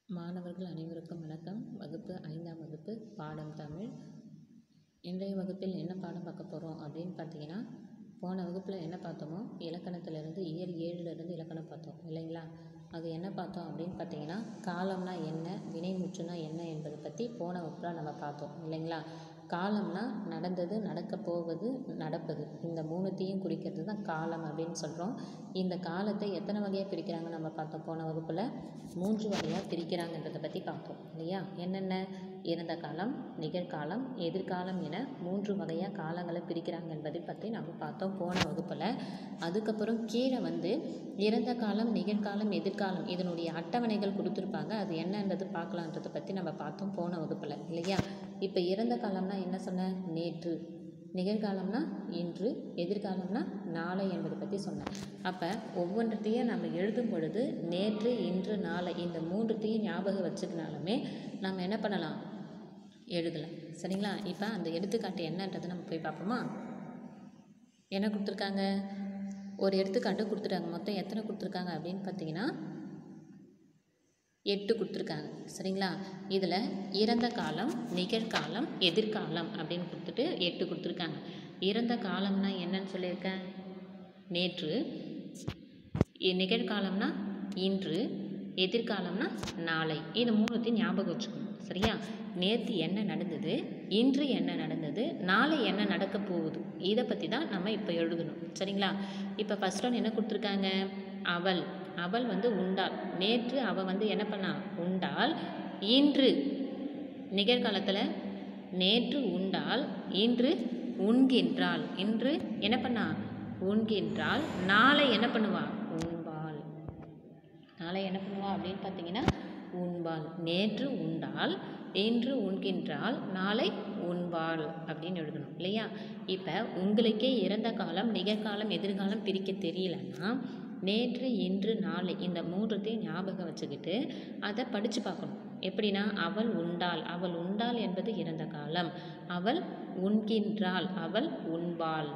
மாணவர்கள் அனைவருக்கும் வணக்கம். வகுப்பு 5ஆம் வகுப்பு பாடம் தமிழ். இன்றைய வகுப்பில் என்ன பாடம் பார்க்க போகிறோம் அப்படின்னு பார்த்தீங்கன்னா, போன வகுப்பில் என்ன பார்த்தோமோ இலக்கணத்திலிருந்து இயல் 7லேருந்து இலக்கணம் பார்த்தோம் இல்லைங்களா? அது என்ன பார்த்தோம் அப்படின்னு பார்த்தீங்கன்னா, காலம்னா என்ன, வினைமுற்றுனா என்ன என்பதை பற்றி போன வகுப்பில் நம்ம பார்த்தோம் இல்லைங்களா? காலம்னா நடந்தது, நடக்க போவது, நடப்பது, இந்த மூணுத்தையும் குறிக்கிறது தான் காலம் அப்படின்னு சொல்கிறோம். இந்த காலத்தை எத்தனை வகையாக பிரிக்கிறாங்க நம்ம பார்த்தோம் போன வகுப்பில்? 3 வகையாக பிரிக்கிறாங்கன்றதை பற்றி பார்த்தோம் இல்லையா? என்னென்ன? இறந்த காலம், நிகழ்காலம், எதிர்காலம் என 3 வகையாக காலங்களை பிரிக்கிறாங்க என்பதை பற்றி நம்ம பார்த்தோம் போன வகுப்பில். அதுக்கப்புறம் கீழே இறந்த காலம், நிகழ்காலம், எதிர்காலம் இதனுடைய அட்டவணைகள் கொடுத்துருப்பாங்க. அது என்னன்றது பார்க்கலான்றதை பற்றி நம்ம பார்த்தோம் போன வகுப்பில் இல்லையா? இப்போ இறந்த காலம்னா என்ன சொன்னேன்? நேற்று. நிகழ்காலம்னா இன்று, எதிர்காலம்னா நாளை என்பதை பற்றி சொன்னேன். அப்போ ஒவ்வொன்றத்தையும் நம்ம எழுதும் பொழுது நேற்று, இன்று, நாளை இந்த 3த்தையும் ஞாபகம் வச்சுக்கினாலுமே நம்ம என்ன பண்ணலாம்? எழுதலாம். சரிங்களா? இப்போ அந்த எடுத்துக்காட்டு என்னன்றது நம்ம போய் பார்ப்போமா? என்ன கொடுத்துருக்காங்க? ஒரு எடுத்துக்காட்டு கொடுத்துட்டாங்க. மொத்தம் எத்தனை கொடுத்துருக்காங்க அப்படின்னு பார்த்தீங்கன்னா 8 கொடுத்துருக்காங்க. சரிங்களா? இதில் இறந்த காலம், நிகழ்காலம், எதிர்காலம் அப்படின்னு கொடுத்துட்டு 8 கொடுத்துருக்காங்க. இறந்த காலம்னா என்னன்னு சொல்லியிருக்கேன்? நேற்று. நிகழ்காலம்னா இன்று, எதிர்காலம்னா நாளை. இது 3த்தையும் ஞாபகம் வச்சுக்கணும். சரியா? நேற்று என்ன நடந்தது, இன்று என்ன நடந்தது, நாளை என்ன நடக்க போகுது, இதை பற்றி தான் நம்ம இப்போ எழுதணும். சரிங்களா? இப்போ ஃபர்ஸ்ட் ஒன்று என்ன கொடுத்துருக்காங்க? அவள். அவள் உண்டாள். நேற்று அவள் என்ன பண்ணா? உண்டாள். இன்று நிகழ்காலத்தில் நேற்று உண்டாள், இன்று உண்கின்றாள். இன்று என்ன பண்ணா? உண்கின்றாள். நாளை என்ன பண்ணுவா? உண்பாள். நாளை என்ன பண்ணுவா அப்படின்னு பார்த்தீங்கன்னா உண்பாள். நேற்று உண்டாள், இன்று உண்கின்றாள், நாளை உண்பாள் அப்படின்னு எழுதணும் இல்லையா? இப்போ உங்களுக்கே இறந்த காலம், நிகழ்காலம், எதிர்காலம் பிரிக்க தெரியலன்னா நேற்று, இன்று, நாளை இந்த 3த்தையும் ஞாபகம் வச்சுக்கிட்டு அதை படித்து பார்க்கணும். எப்படின்னா, அவள் உண்டாள். அவள் உண்டாள் என்பது இறந்த காலம். அவள் உண்கின்றாள். அவள் உண்பாள்.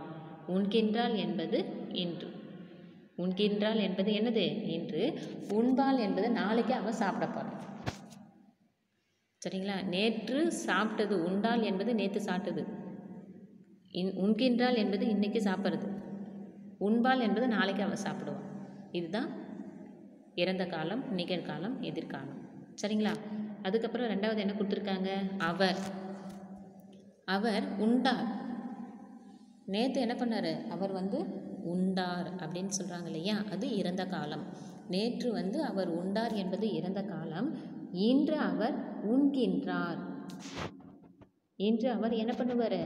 உண்கின்றாள் என்பது இன்று. உண்கின்றாள் என்பது என்னது? இன்று. உண்பாள் என்பது நாளைக்கு அவள் சாப்பிட போகிறாள். சரிங்களா? நேற்று சாப்பிட்டது. உண்டாள் என்பது நேற்று சாப்பிட்டது. உண்கின்றாள் என்பது இன்னைக்கு சாப்பிட்றது. உண்பாள் என்பது நாளைக்கு அவள் சாப்பிடுவாள். இதுதான் இறந்த காலம், நிகழ்காலம், எதிர்காலம். சரிங்களா? அதுக்கப்புறம் 2வது என்ன கொடுத்துருக்காங்க? அவர். அவர் உண்டார். நேற்று என்ன பண்ணார்? அவர் உண்டார் அப்படின்னு சொல்கிறாங்க இல்லையா? அது இறந்த காலம். நேற்று அவர் உண்டார் என்பது இறந்த காலம். இன்று அவர் உண்கின்றார். இன்று அவர் என்ன பண்ணுவார்?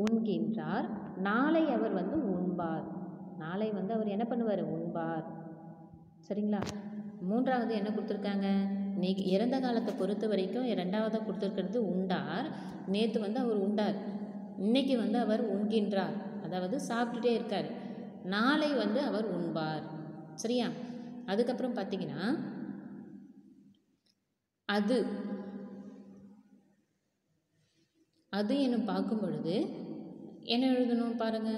உண்கின்றார். நாளை அவர் உண்பார். நாளை அவர் என்ன பண்ணுவார்? உண்பார். சரிங்களா? 3வது என்ன கொடுத்துருக்காங்க? இறந்த காலத்தை பொறுத்த வரைக்கும் 2வது கொடுத்துருக்கிறது உண்டார். நேற்று அவர் உண்டார். இன்னைக்கு அவர் உண்கின்றார். அதாவது சாப்பிட்டுட்டே இருக்கார். நாளை அவர் உண்பார். சரியா? அதுக்கப்புறம் பார்த்தீங்கன்னா அது. அது என்ன பார்க்கும் பொழுது என்ன எழுதணும் பாருங்க.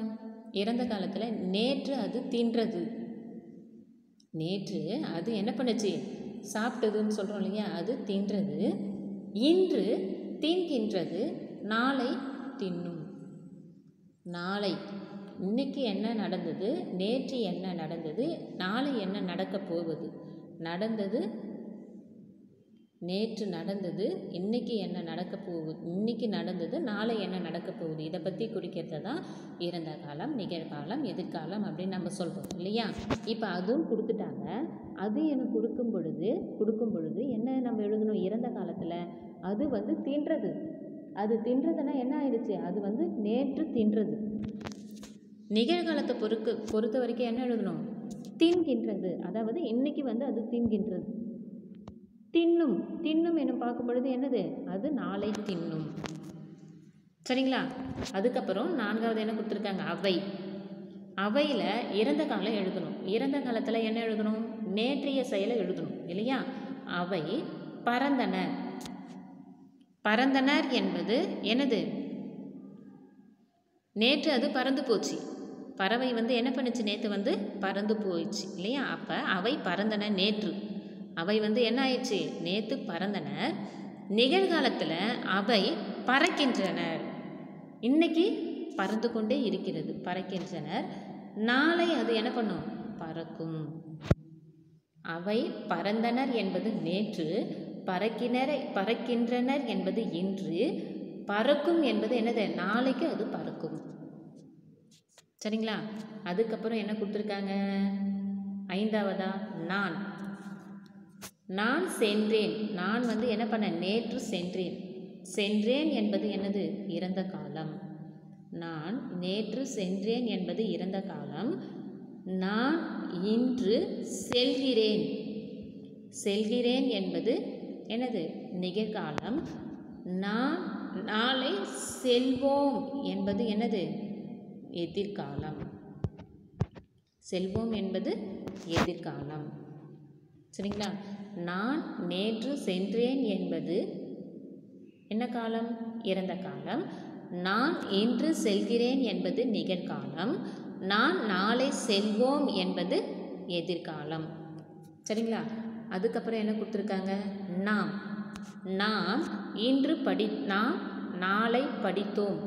இறந்த காலத்தில் நேற்று அது தின்றது. நேற்று அது என்ன பண்ணுச்சு? சாப்பிட்டதுன்னு சொல்கிறோம் இல்லையா? அது தின்றது. இன்று தின்கின்றது. நாளை தின்னும். நாளை இன்னைக்கு என்ன நடந்தது, நேற்று என்ன நடந்தது, நாளை என்ன நடக்க போவது. நடந்தது, நேற்று நடந்தது, இன்னைக்கு என்ன நடக்க போகுது, இன்னைக்கு நடந்தது, நாளை என்ன நடக்க போகுது, இதை பற்றி குறிக்கிறது தான் இறந்த காலம், நிகழ்காலம், எதிர்காலம் அப்படின்னு நம்ம சொல்கிறோம் இல்லையா? இப்போ அதுவும் கொடுத்துட்டாங்க. அது எனக்கு கொடுக்கும் பொழுது என்ன நம்ம எழுதணும்? இறந்த காலத்தில் அது தின்றது. அது தின்றதுன்னா என்ன ஆயிடுச்சு? அது நேற்று தின்றது. நிகழ்காலத்தை பொறுத்த வரைக்கும் என்ன எழுதணும்? தின்கின்றது. அதாவது இன்னைக்கு அது தின்கின்றது. தின்னும். தின்னும் என்ன பார்க்கும் பொழுது என்னது? அது நாளை தின்னும். சரிங்களா? அதுக்கப்புறம் 4வது என்ன கொடுத்துருக்காங்க? அவை. அவையில் இறந்த காலம் எழுதணும். இறந்த காலத்தில் என்ன எழுதணும்? நேற்றைய செயலை எழுதணும் இல்லையா? அவை பறந்தனர். பறந்தனர் என்பது என்னது? நேற்று அது பறந்து போச்சு. பறவை என்ன பண்ணுச்சு? நேற்று பறந்து போயிடுச்சு இல்லையா? அப்போ அவை பறந்தன நேற்று. அவை வந்து என்ன ஆயிடுச்சு, நேற்று பறந்தனர், நிகழ்காலத்தில் அவை பறக்கின்றனர். இன்னைக்கு பறந்து கொண்டே இருக்கிறது, பறக்கின்றனர். நாளை அது என்ன பண்ணும், பறக்கும். அவை பறந்தனர் என்பது நேற்று, பறக்கின்றனர் என்பது இன்று, பறக்கும் என்பது என்னது, நாளைக்கு அது பறக்கும். சரிங்களா? அதுக்கப்புறம் என்ன கொடுத்துருக்காங்க, ஐந்தாவதா நான் சென்றேன். நான் வந்து என்ன பண்ணேன், நேற்று சென்றேன். சென்றேன் என்பது என்னது, இறந்த காலம். நான் நேற்று சென்றேன் என்பது இறந்த காலம். நான் இன்று செல்கிறேன். செல்கிறேன் என்பது என்னது, நிகழ்காலம். நான் நாளை செல்வோம் என்பது என்னது, எதிர்காலம். செல்வோம் என்பது எதிர்காலம். சரிங்களா? நான் நேற்று சென்றேன் என்பது என்ன காலம், இறந்த காலம். நான் இன்று செல்கிறேன் என்பது நிகழ்காலம். நான் நாளை செல்வோம் என்பது எதிர்காலம். சரிங்களா? அதுக்கப்புறம் என்ன கொடுத்துருக்காங்க, நாம் இன்று நாம் நாளை படித்தோம்.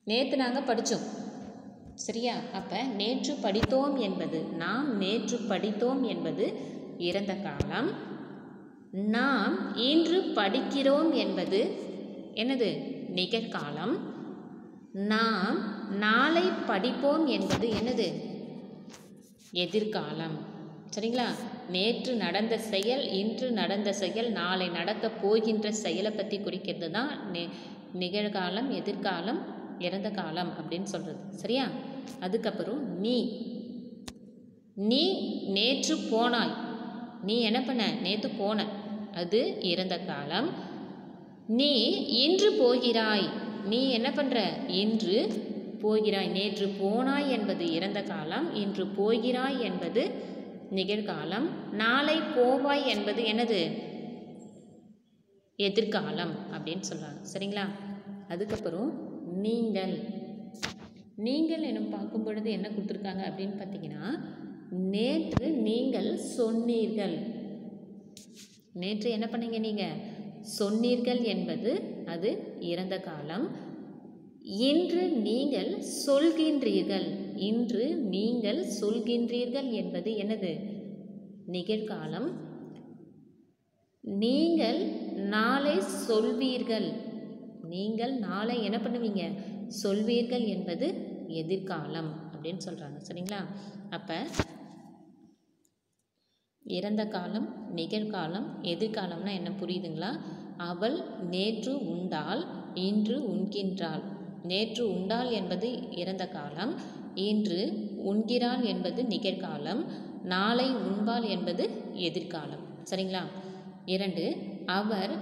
நேற்று நாங்கள் படித்தோம். சரியா? அப்போ நேற்று படித்தோம் என்பது, நாம் நேற்று படித்தோம் என்பது இறந்த காலம். நாம் இன்று படிக்கிறோம் என்பது என்னது, நிகழ்காலம். நாம் நாளை படிப்போம் என்பது என்னது, எதிர்காலம். சரிங்களா? நேற்று நடந்த செயல், இன்று நடந்த செயல், நாளை நடக்கப் போகின்ற செயலை பற்றி குறிக்கிறது தான் நிகழ்காலம், எதிர்காலம், இறந்த காலம் அப்படின்னு சொல்கிறது. சரியா? அதுக்கப்புறம் நீ நேற்று போனாய். நீ என்ன பண்ண, நேற்று போன, அது இறந்த காலம். நீ இன்று போகிறாய். நீ என்ன பண்ணுற, இன்று போகிறாய். நேற்று போனாய் என்பது இறந்த காலம், இன்று போகிறாய் என்பது நிகழ்காலம். நாளை போவாய் என்பது என்னது, எதிர்காலம் அப்படின்னு சொல்கிறாங்க. சரிங்களா? அதுக்கப்புறம் நீங்கள் எனும் பார்க்கும் பொழுது என்ன கொடுத்துருக்காங்க அப்படின்னு பார்த்தீங்கன்னா, நேற்று நீங்கள் சொன்னீர்கள். நேற்று என்ன பண்ணீங்க, நீங்கள் சொன்னீர்கள் என்பது அது இறந்த காலம். இன்று நீங்கள் சொல்கின்றீர்கள். இன்று நீங்கள் சொல்கின்றீர்கள் என்பது என்னது, நிகழ்காலம். நீங்கள் நாளை சொல்வீர்கள். நீங்கள் நாளை என்ன பண்ணுவீங்க, சொல்வீர்கள் என்பது எதிர்காலம் அப்படின்னு சொல்கிறாங்க. சரிங்களா? அப்போ இறந்த காலம், நிகழ்காலம், எதிர்காலம்னா என்ன புரியுதுங்களா? அவள் நேற்று உண்டாள், இன்று உண்கின்றாள். நேற்று உண்டாள் என்பது இறந்த காலம், இன்று உண்கிறாள் என்பது நிகழ்காலம், நாளை உண்பாள் என்பது எதிர்காலம். சரிங்களா? 2, அவர்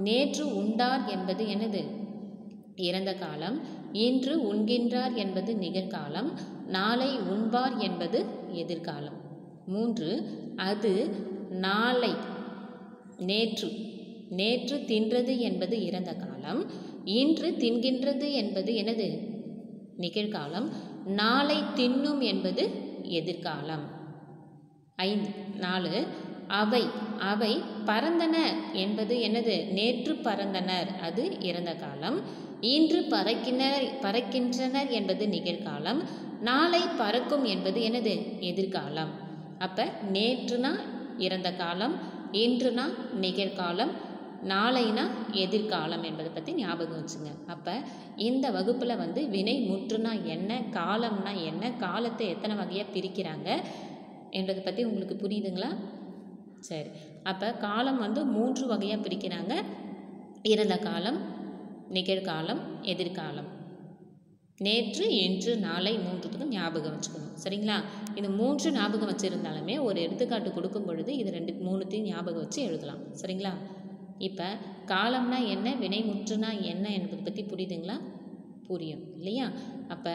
நேற்று உண்டார் என்பது என்னது, இறந்த காலம். இன்று உண்கின்றார் என்பது நிகழ்காலம், நாளை உண்பார் என்பது எதிர்காலம். 3, அது நாளை நேற்று தின்றது என்பது இறந்த காலம். இன்று தின்கின்றது என்பது என்னது, நிகழ்காலம். நாளை தின்னும் என்பது எதிர்காலம். 4, அவை பறந்தன என்பது என்னது, நேற்று பறந்தனர், அது இறந்த காலம். இன்று பறக்கின்றனர் என்பது நிகழ்காலம். நாளை பறக்கும் என்பது என்னது, எதிர்காலம். அப்போ நேற்றுனா இறந்த காலம், இன்றுனா நிகழ்காலம், நாளைனா எதிர்காலம் என்பதை பற்றி ஞாபகம் வச்சுங்க. அப்போ இந்த வகுப்பில் வந்து வினை முற்றுனா என்ன, காலம்னா என்ன, காலத்தை எத்தனை வகையாக பிரிக்கிறாங்க என்றதை பற்றி உங்களுக்கு புரியுதுங்களா? சரி. அப்போ காலம் வந்து 3 வகையாக பிரிக்கிறாங்க. இறந்த காலம், நிகழ்காலம், எதிர்காலம். நேற்று, இன்று, நாளை 3த்துக்கும் ஞாபகம் வச்சுக்கணும். சரிங்களா? இது 3 ஞாபகம் வச்சுருந்தாலுமே ஒரு எடுத்துக்காட்டு கொடுக்கும் பொழுது இது 3த்தையும் ஞாபகம் வச்சு எழுதலாம். சரிங்களா? இப்போ காலம்னா என்ன, வினைமுற்றுனா என்ன என்பதை பற்றி புரியுதுங்களா? புரியும் இல்லையா? அப்போ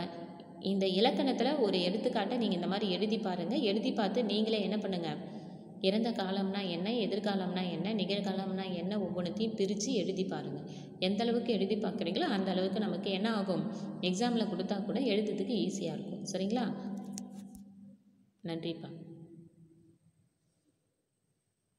இந்த இலக்கணத்தில் ஒரு எடுத்துக்காட்டை நீங்கள் இந்த மாதிரி எழுதி பாருங்கள். எழுதி பார்த்து நீங்களே என்ன பண்ணுங்கள், இறந்த காலம்னா என்ன, எதிர்காலம்னா என்ன, நிகழ்காலம்னா என்ன, ஒவ்வொன்றுத்தையும் பிரித்து எழுதி பாருங்கள். எந்த அளவுக்கு எழுதி பார்க்குறீங்களோ அந்த அளவுக்கு நமக்கு என்ன ஆகும், எக்ஸாமில் கொடுத்தா கூட எழுதுறதுக்கு ஈஸியாக இருக்கும். சரிங்களா? நன்றிப்பா.